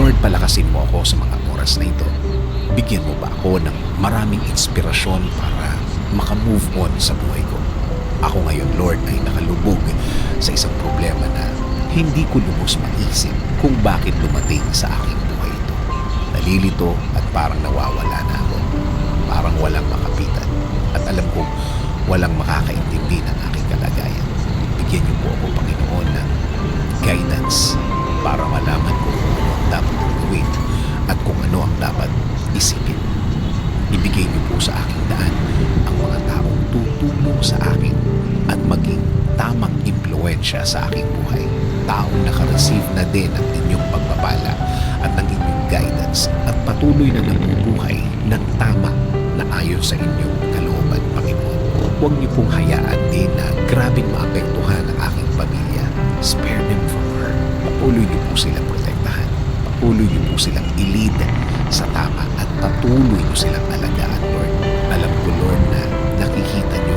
Lord, palakasin mo ako sa mga oras na ito. Bigyan mo ba ako ng maraming inspirasyon para makamove on sa buhay ko? Ako ngayon, Lord, ay nakalubog sa isang problema na hindi ko lubos maisip kung bakit dumating sa aking buhay ito. Nalilito at parang nawawala na ako. Parang walang makapitan. At alam kong walang makakaintindi ng aking kalagayan. Bigyan niyo po ako, Panginoon, ng guidance para malaman ko kung ano ang dapat gawin at kung ano ang dapat isipin. Ibigay niyo po sa aking daan ang mga taong tutulong sa akin at maging tamang impluensya sa aking buhay. Taong nakareceive na din ng inyong pagpapala at ng inyong guidance at patuloy na nabubuhay ng tama na ayon sa inyong kalooban, Panginoon. Huwag niyo pong hayaan din na grabing maapektuhan ang aking pamilya. Spare them from her. Patuloy niyo po silang protektahan. Patuloy niyo po silang i-lead sa tama at patuloy niyo silang alagaan, Lord. Alam ko, Lord, na nakikita niyo